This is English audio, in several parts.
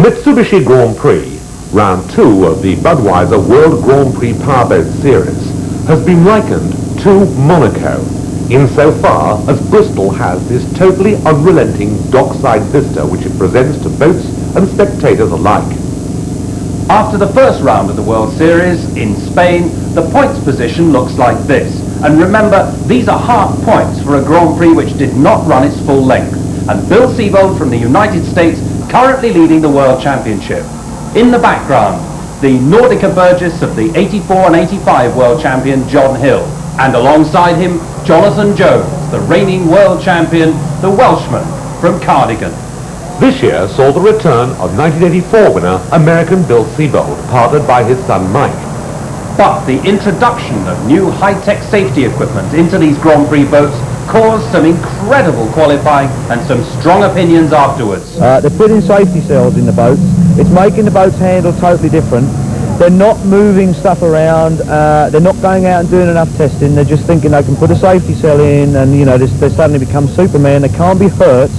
Mitsubishi Grand Prix, round 2 of the Budweiser World Grand Prix Powerboat Series, has been likened to Monaco, insofar as Bristol has this totally unrelenting dockside vista which it presents to boats and spectators alike. After the first round of the World Series in Spain, the points position looks like this. And remember, these are half points for a Grand Prix which did not run its full length. And Bill Seabold from the United States currently leading the World Championship. In the background, the Nordica Burgess of the 84 and 85 World Champion John Hill. And alongside him, Jonathan Jones, the reigning World Champion, the Welshman from Cardigan. This year saw the return of 1984 winner American Bill Seabold, partnered by his son Mike. But the introduction of new high-tech safety equipment into these Grand Prix boats caused some incredible qualifying and some strong opinions afterwards. They're putting safety cells in the boats. It's making the boats handle totally different. They're not moving stuff around. They're not going out and doing enough testing. They're just thinking they can put a safety cell in and, you know, they suddenly become Superman. They can't be hurt.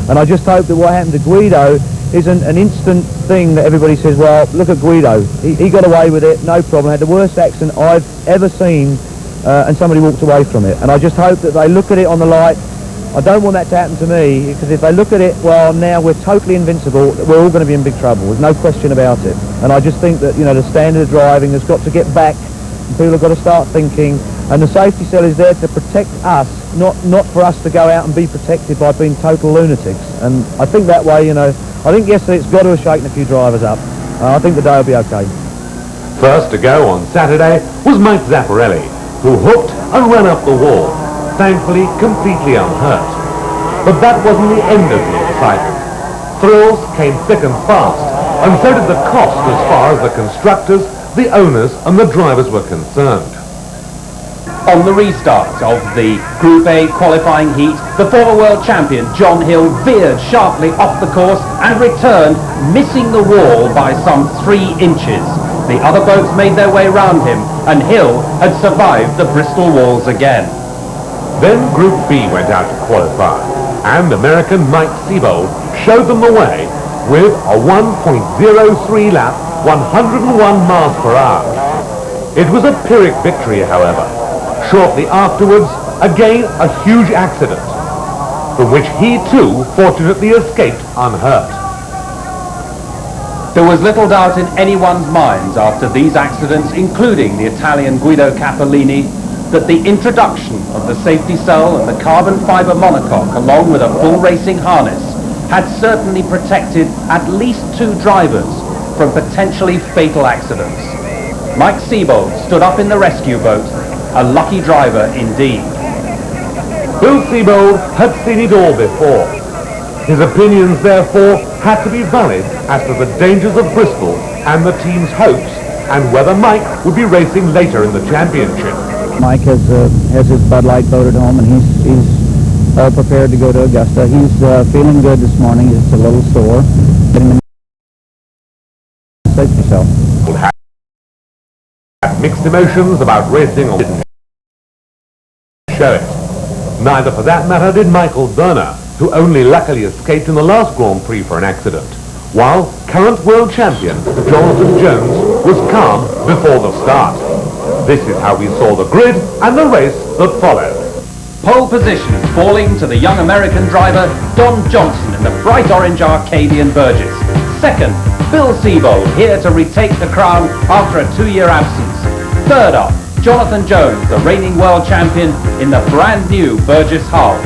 And I just hope that what happened to Guido isn't an instant thing that everybody says, well, look at Guido. He got away with it, no problem. Had the worst accident I've ever seen, and somebody walked away from it. And I just hope that they look at it on the light. I don't want that to happen to me, because if they look at it, well, now we're totally invincible. We're all going to be in big trouble. There's no question about it. And I just think that, you know, the standard of driving has got to get back. And people have got to start thinking. And the safety cell is there to protect us, not for us to go out and be protected by being total lunatics. And I think that way, you know, I think yesterday it's got to have shaken a few drivers up. I think the day will be okay. First to go on Saturday was Mike Zapparelli, who hooked and ran up the wall, thankfully completely unhurt. But that wasn't the end of the excitement. Thrills came thick and fast, and so did the cost as far as the constructors, the owners and the drivers were concerned. On the restart of the Group A qualifying heat, the former world champion John Hill veered sharply off the course and returned, missing the wall by some 3 inches. The other boats made their way round him, and Hill had survived the Bristol walls again. Then Group B went out to qualify, and American Mike Seabold showed them the way with a 1.03 lap, 101 miles per hour. It was a Pyrrhic victory, however. Shortly afterwards, again a huge accident, from which he too fortunately escaped unhurt. There was little doubt in anyone's minds after these accidents, including the Italian Guido Cappellini, that the introduction of the safety cell and the carbon fibre monocoque, along with a full racing harness, had certainly protected at least 2 drivers from potentially fatal accidents. Mike Seabold stood up in the rescue boat, a lucky driver indeed. Bill Seabold had seen it all before. His opinions, therefore, had to be valid as to the dangers of Bristol and the team's hopes, and whether Mike would be racing later in the championship. Mike has his Bud Light boat at home, and he's prepared to go to Augusta. He's feeling good this morning. He's a little sore. Getting the safety cell. Had mixed emotions about racing or didn't show it. Neither, for that matter, did Michael Werner, who only luckily escaped in the last Grand Prix for an accident, while current world champion Jonathan Jones was calm before the start. This is how we saw the grid and the race that followed. Pole position falling to the young American driver Don Johnson in the bright orange Arcadian Burgess. Second, Bill Seabold, here to retake the crown after a 2-year absence. Third up, Jonathan Jones, the reigning world champion in the brand new Burgess hull.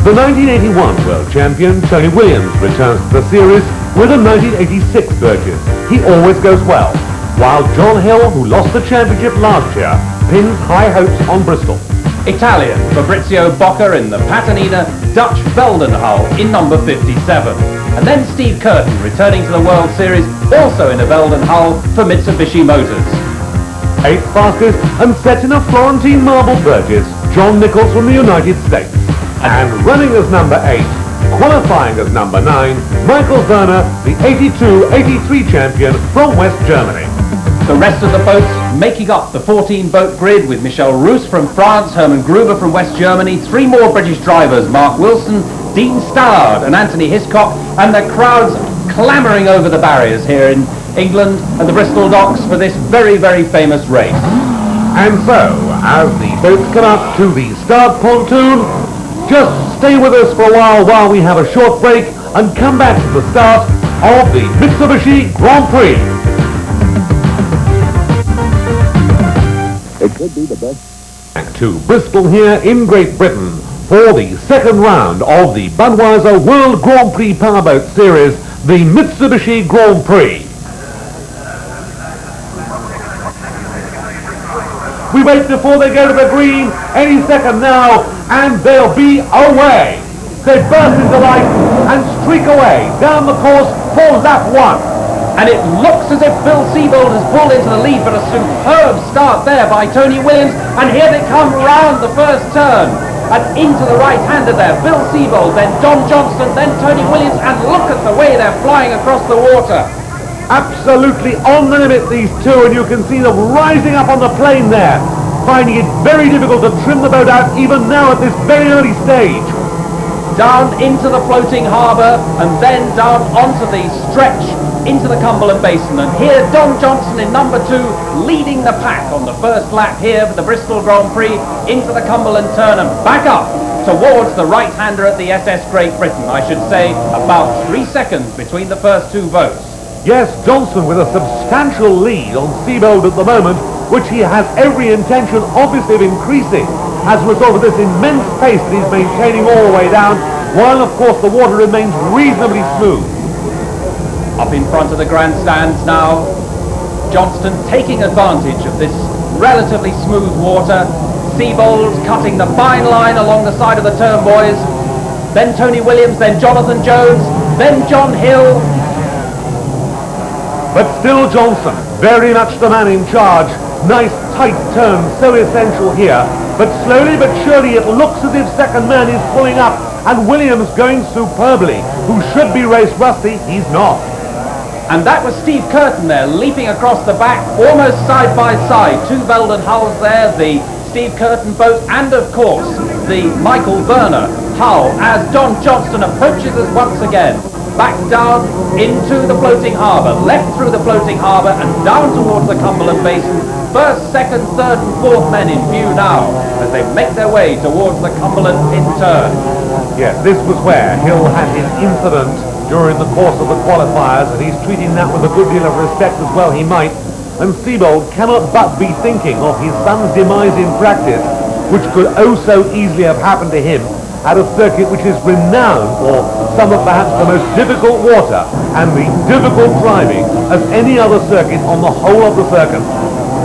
The 1981 world champion Tony Williams returns to the series with a 1986 Burgess. He always goes well, while John Hill, who lost the championship last year, pins high hopes on Bristol. Italian Fabrizio Bocca in the Patanina Dutch Velden hull in number 57. And then Steve Curtin returning to the World Series, also in a Velden hull for Mitsubishi Motors. 8th fastest and set in a Florentine marble Burgess, John Nichols from the United States. And running as number 8, qualifying as number 9, Michael Werner, the 82-83 champion from West Germany. The rest of the boats making up the 14-boat grid with Michel Roos from France, Hermann Gruber from West Germany, 3 more British drivers, Mark Wilson, Dean Stallard and Anthony Hiscock, and the crowd's clamouring over the barriers here in England and the Bristol docks for this very, very famous race. And so, as the boats come up to the start pontoon, just stay with us for a while we have a short break and come back to the start of the Mitsubishi Grand Prix. It could be the best. Back to Bristol here in Great Britain for the second round of the Budweiser World Grand Prix Powerboat Series, the Mitsubishi Grand Prix. We wait before they go to the green any second now, and they'll be away. They burst into life and streak away down the course for lap one. And it looks as if Bill Seabold has pulled into the lead, but a superb start there by Tony Williams, and here they come round the first turn. And into the right-hander there, Bill Seabold, then Don Johnston, then Tony Williams, and look at the way they're flying across the water. Absolutely on the limit, these two, and you can see them rising up on the plane there, finding it very difficult to trim the boat out even now at this very early stage. Down into the floating harbour, and then down onto the stretch into the Cumberland Basin. And here Don Johnson in number 2 leading the pack on the first lap here for the Bristol Grand Prix into the Cumberland turn and back up towards the right-hander at the SS Great Britain. I should say about 3 seconds between the first two boats. Yes, Johnson with a substantial lead on Seabold at the moment, which he has every intention obviously of increasing as a result of this immense pace that he's maintaining all the way down, while of course the water remains reasonably smooth. Up in front of the grandstands now, Johnston taking advantage of this relatively smooth water. Seabold cutting the fine line along the side of the turn, boys. Then Tony Williams, then Jonathan Jones, then John Hill. But still Johnson, very much the man in charge. Nice tight turn, so essential here. But slowly but surely it looks as if second man is pulling up, and Williams going superbly. Who should be race rusty, he's not. And that was Steve Curtin there, leaping across the back, almost side by side. Two Belden hulls there, the Steve Curtin boat, and of course, the Michael Werner hull, as Don Johnston approaches us once again. Back down into the floating harbour, left through the floating harbour and down towards the Cumberland Basin. First, second, third and fourth men in view now as they make their way towards the Cumberland in turn. Yes, this was where Hill had his incident during the course of the qualifiers, and he's treating that with a good deal of respect as well, he might. And Seabold cannot but be thinking of his son's demise in practice, which could oh so easily have happened to him at a circuit which is renowned for some of perhaps the most difficult water and the difficult driving of any other circuit on the whole of the circuit.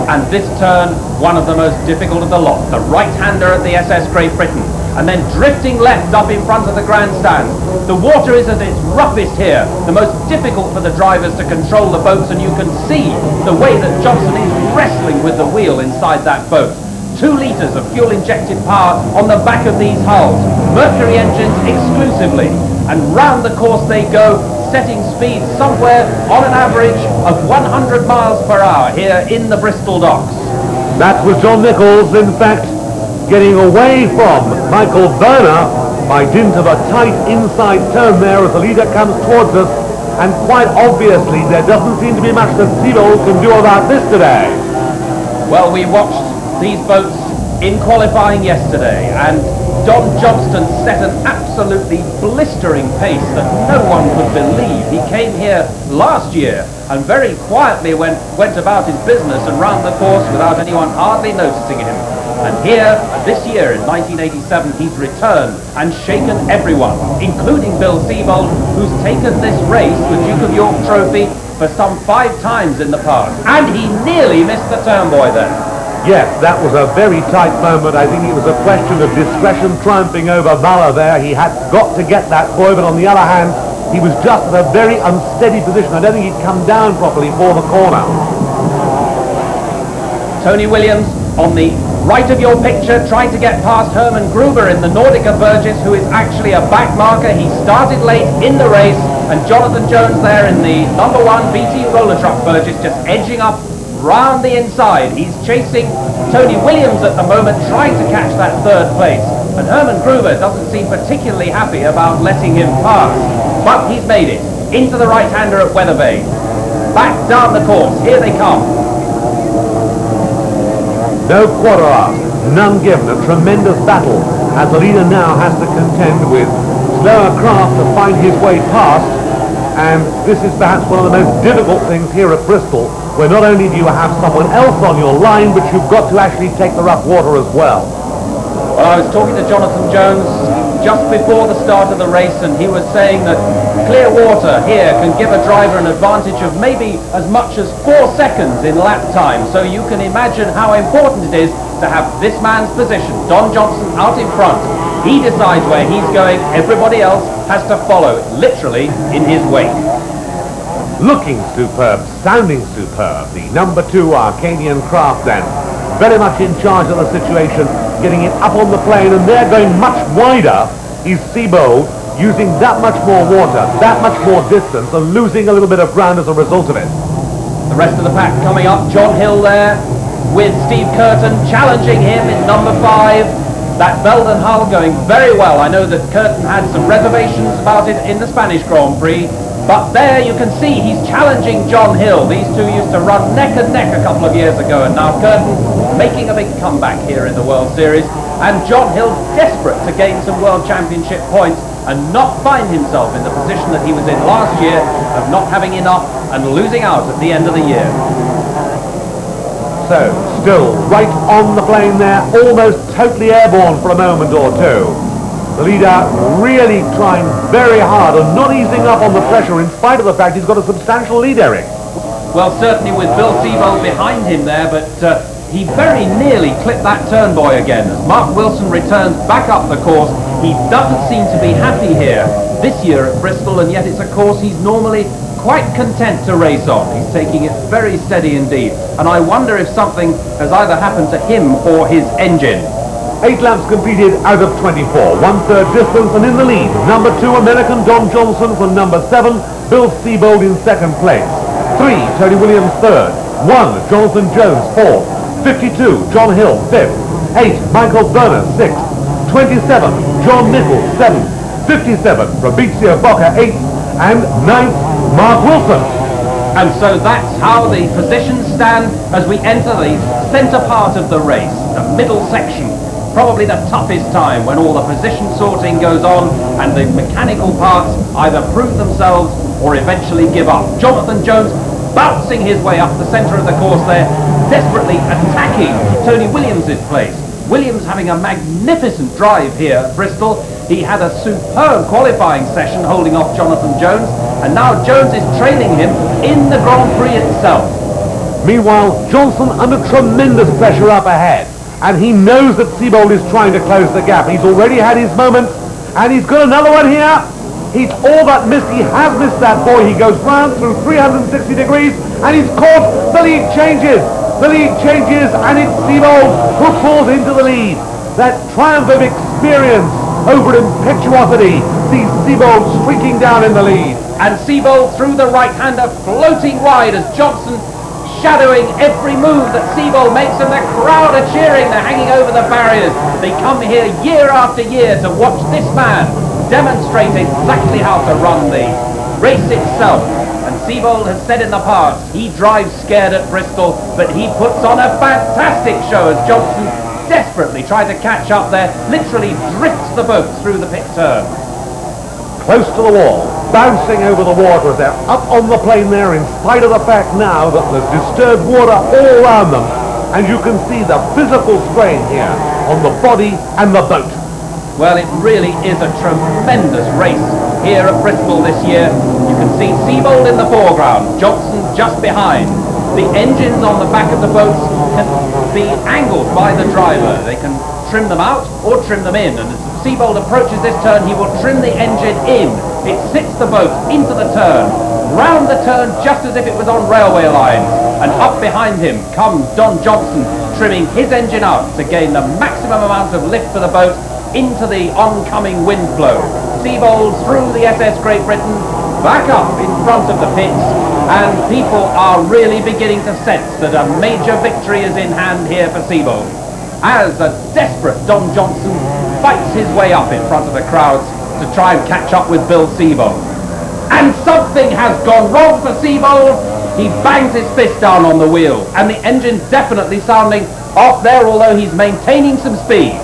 And this turn, one of the most difficult of the lot, the right-hander at the SS Great Britain, and then drifting left up in front of the grandstand. The water is at its roughest here, the most difficult for the drivers to control the boats, and you can see the way that Johnson is wrestling with the wheel inside that boat. 2 litres of fuel-injected power on the back of these hulls, Mercury engines exclusively, and round the course they go, setting speed somewhere on an average of 100 miles per hour here in the Bristol docks. That was John Nichols, in fact, getting away from Michael Werner by dint of a tight inside turn there as the leader comes towards us, and quite obviously there doesn't seem to be much that Seabold can do about this today. Well, we watched these boats in qualifying yesterday, and Don Johnston set an absolutely blistering pace that no one could believe. He came here last year and very quietly went about his business and round the course without anyone hardly noticing him. And here, this year in 1987, he's returned and shaken everyone, including Bill Seabold, who's taken this race, the Duke of York Trophy, for some 5 times in the past. And he nearly missed the turn boy then. Yes, that was a very tight moment. I think it was a question of discretion triumphing over valor there. He had got to get that boy, but on the other hand, he was just at a very unsteady position. I don't think he'd come down properly for the corner. Tony Williams on the right of your picture, trying to get past Herman Gruber in the Nordica Burgess, who is actually a back marker. He started late in the race, and Jonathan Jones there in the number 1 BT roller truck Burgess just edging up round the inside. He's chasing Tony Williams at the moment, trying to catch that 3rd place, and Herman Gruber doesn't seem particularly happy about letting him pass, but he's made it. into the right-hander at Weatherby. Back down the course, here they come. No quarter asked, none given, a tremendous battle as the leader now has to contend with slower craft to find his way past, and this is perhaps one of the most difficult things here at Bristol, where not only do you have someone else on your line, but you've got to actually take the rough water as well. Well, I was talking to Jonathan Jones just before the start of the race, and he was saying that clear water here can give a driver an advantage of maybe as much as 4 seconds in lap time. So you can imagine how important it is to have this man's position, Don Johnson, out in front. He decides where he's going, everybody else has to follow, literally in his wake. Looking superb, sounding superb, the number 2 Arcadian craft then, very much in charge of the situation, getting it up on the plane, and they're going much wider. Is Seabold using that much more water, that much more distance, and losing a little bit of ground as a result of it. The rest of the pack coming up, John Hill there with Steve Curtin challenging him in number 5. That Belden Hull going very well. I know that Curtin had some reservations about it in the Spanish Grand Prix, but there you can see he's challenging John Hill. These two used to run neck and neck a couple of years ago, and now Curtin making a big comeback here in the World Series, and John Hill desperate to gain some World Championship points and not find himself in the position that he was in last year of not having enough and losing out at the end of the year. So, still right on the plane there, almost totally airborne for a moment or two. The leader really trying very hard and not easing up on the pressure in spite of the fact he's got a substantial lead, Eric. Well, certainly with Bill Seabold behind him there, but he very nearly clipped that turn boy again. As Mark Wilson returns back up the course, he doesn't seem to be happy here this year at Bristol, and yet it's a course he's normally quite content to race on. He's taking it very steady indeed, and I wonder if something has either happened to him or his engine. 8 laps completed out of 24, 1/3 distance, and in the lead, number 2 American Don Johnson for number 7, Bill Seabold in 2nd place. 3, Tony Williams 3rd, 1, Jonathan Jones 4th, 52, John Hill 5th, 8, Michael Berner 6th, 27, John Nichols 7th, 57, Fabrizio Bocca 8th, and 9th, Mark Wilson. And so that's how the positions stand as we enter the centre part of the race, the middle section. Probably the toughest time when all the position sorting goes on and the mechanical parts either prove themselves or eventually give up. Jonathan Jones bouncing his way up the centre of the course there, desperately attacking Tony Williams' place. Williams having a magnificent drive here at Bristol. He had a superb qualifying session holding off Jonathan Jones, and now Jones is trailing him in the Grand Prix itself. Meanwhile, Johnson under tremendous pressure up ahead, and he knows that Seabold is trying to close the gap. He's already had his moments, and he's got another one here. He's all but missed. He has missed that boy. He goes round through 360 degrees, and he's caught. The lead changes. The lead changes, and it's Seabold who falls into the lead. That triumph of experience over impetuosity sees Seabold streaking down in the lead. And Seabold through the right-hander, floating wide as Johnson shadowing every move that Seabold makes, and the crowd are cheering. They're hanging over the barriers. They come here year after year to watch this man demonstrate exactly how to run the race itself. And Seabold has said in the past, he drives scared at Bristol, but he puts on a fantastic show as Johnson desperately tried to catch up there, literally drifts the boat through the pit turn. Close to the wall, bouncing over the water as they're up on the plane there, in spite of the fact now that there's disturbed water all around them, and you can see the physical strain here on the body and the boat. Well, it really is a tremendous race here at Bristol this year. You can see Seabold in the foreground, Johnson just behind. The engines on the back of the boats can be angled by the driver. They can trim them out or trim them in, and as Seabold approaches this turn, he will trim the engine in. It sits the boat into the turn, round the turn just as if it was on railway lines, and up behind him comes Don Johnson trimming his engine out to gain the maximum amount of lift for the boat into the oncoming wind flow. Seabold through the SS Great Britain, back up in front of the pits, and people are really beginning to sense that a major victory is in hand here for Seabold, as a desperate Don Johnson fights his way up in front of the crowds to try and catch up with Bill Seabold. And something has gone wrong for Seabold. He bangs his fist down on the wheel, and the engine's definitely sounding off there, although he's maintaining some speed.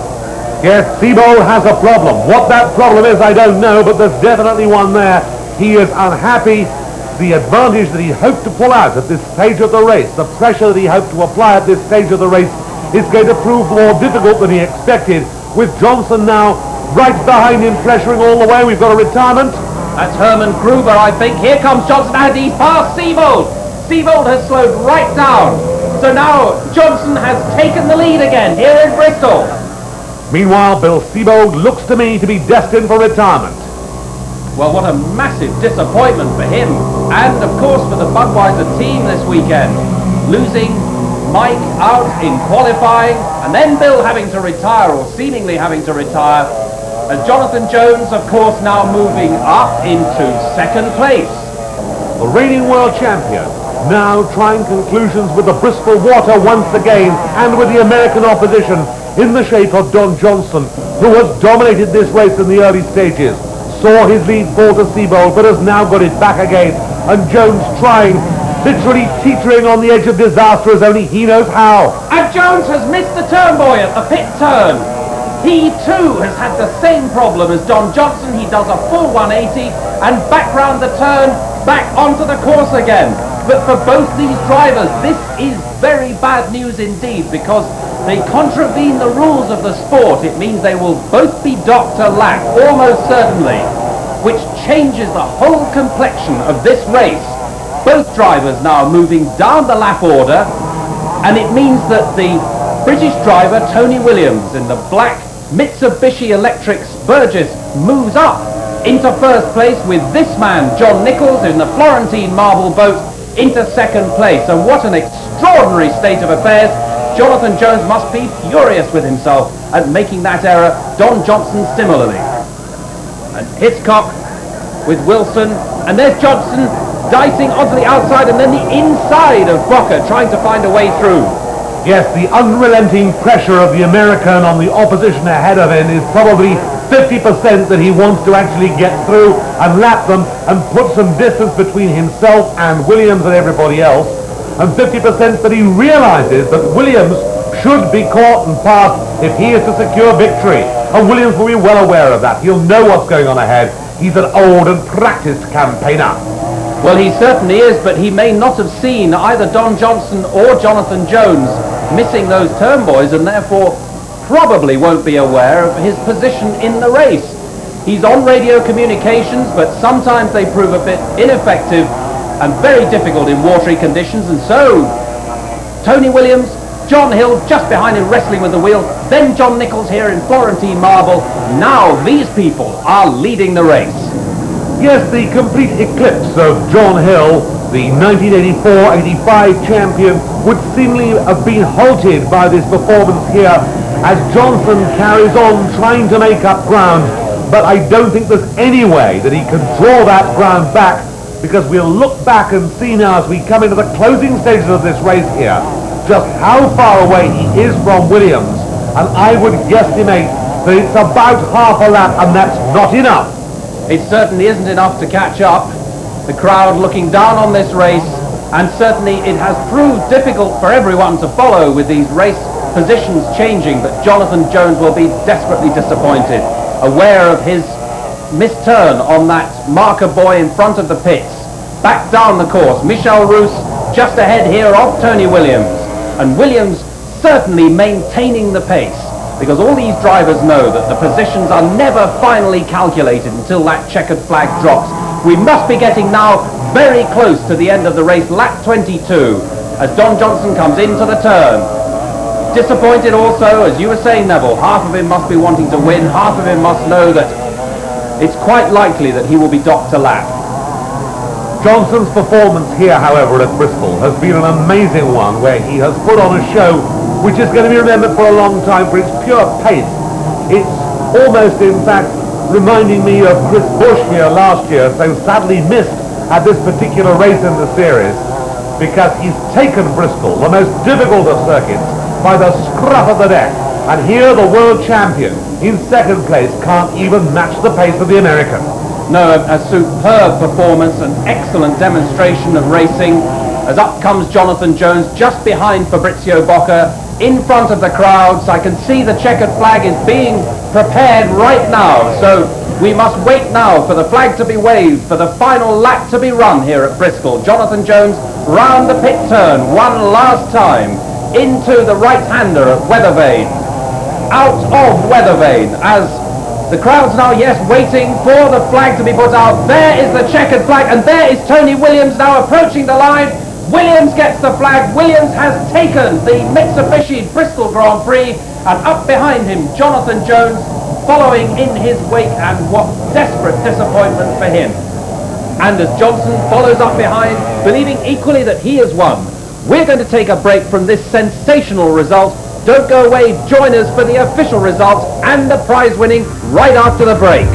Yes, Seabold has a problem. What that problem is, I don't know, but there's definitely one there. He is unhappy. The advantage that he hoped to pull out at this stage of the race, the pressure that he hoped to apply at this stage of the race, is going to prove more difficult than he expected, with Johnson now right behind him, pressuring all the way. We've got a retirement. That's Herman Gruber, I think. Here comes Johnson, and he's past Seabold. Seabold has slowed right down. So now Johnson has taken the lead again here in Bristol. Meanwhile, Bill Seabold looks to me to be destined for retirement. Well, what a massive disappointment for him, and of course for the Budweiser team this weekend. Losing Mike out in qualifying, and then Bill having to retire, or seemingly having to retire, and Jonathan Jones, of course, now moving up into second place. The reigning world champion now trying conclusions with the Bristol water once again, and with the American opposition in the shape of Don Johnson, who has dominated this race in the early stages. Saw his lead fall to Seabold, but has now got it back again, and Jones trying, literally teetering on the edge of disaster as only he knows how. And Jones has missed the turn boy at the pit turn. He too has had the same problem as Don Johnson. He does a full 180 and back round the turn, back onto the course again. But for both these drivers, this is very bad news indeed, because they contravene the rules of the sport. It means they will both be docked a lap, almost certainly, which changes the whole complexion of this race. Both drivers now moving down the lap order, and it means that the British driver, Tony Williams, in the black Mitsubishi Electrics Burgess, moves up into first place, with this man, John Nichols, in the Florentine Marble boat, into second place. And what an extraordinary state of affairs. Jonathan Jones must be furious with himself at making that error. Don Johnson similarly. And Hitchcock with Wilson, and there's Johnson dicing onto the outside and then the inside of Brocker, trying to find a way through. Yes, the unrelenting pressure of the American on the opposition ahead of him is probably 50% that he wants to actually get through and lap them and put some distance between himself and Williams and everybody else, and 50% that he realizes that Williams should be caught and passed if he is to secure victory. And Williams will be well aware of that. He'll know what's going on ahead. He's an old and practiced campaigner. Well, he certainly is, but he may not have seen either Don Johnson or Jonathan Jones missing those turn boys, and therefore probably won't be aware of his position in the race. He's on radio communications, but sometimes they prove a bit ineffective and very difficult in watery conditions, and so Tony Williams, John Hill just behind him wrestling with the wheel, then John Nichols here in Florentine Marble. Now these people are leading the race. Yes, the complete eclipse of John Hill, the 1984-85 champion, would seemingly have been halted by this performance here as Johnson carries on trying to make up ground, but I don't think there's any way that he can draw that ground back, because we'll look back and see now as we come into the closing stages of this race here just how far away he is from Williams, and I would guesstimate that it's about half a lap, and that's not enough. It certainly isn't enough to catch up. The crowd looking down on this race, and certainly it has proved difficult for everyone to follow with these race positions changing, but Jonathan Jones will be desperately disappointed, aware of his missed turn on that marker buoy in front of the pits. Back down the course, Michel Roos just ahead here of Tony Williams, and Williams certainly maintaining the pace, because all these drivers know that the positions are never finally calculated until that checkered flag drops. We must be getting now very close to the end of the race, lap 22, as Don Johnson comes into the turn. Disappointed also, as you were saying, Neville, half of him must be wanting to win, half of him must know that it's quite likely that he will be docked a lap. Johnson's performance here, however, at Bristol has been an amazing one, where he has put on a show which is going to be remembered for a long time for its pure pace. It's almost, in fact, reminding me of Chris Bush here last year, so sadly missed at this particular race in the series, because he's taken Bristol, the most difficult of circuits, by the scruff of the neck. And here the world champion in second place can't even match the pace of the American. No, a superb performance, an excellent demonstration of racing. As up comes Jonathan Jones, just behind Fabrizio Bocca, in front of the crowds. I can see the checkered flag is being prepared right now, so we must wait now for the flag to be waved, for the final lap to be run here at Bristol. Jonathan Jones round the pit turn one last time, into the right-hander at Weathervane, out of Weathervane, as the crowd's now, yes, waiting for the flag to be put out. There is the checkered flag, and there is Tony Williams now approaching the line. Williams gets the flag. Williams has taken the Mitsubishi Bristol Grand Prix, and up behind him, Jonathan Jones, following in his wake, and what desperate disappointment for him. Anders Johnson follows up behind, believing equally that he has won. We're going to take a break from this sensational result. Don't go away, join us for the official results and the prize winning right after the break.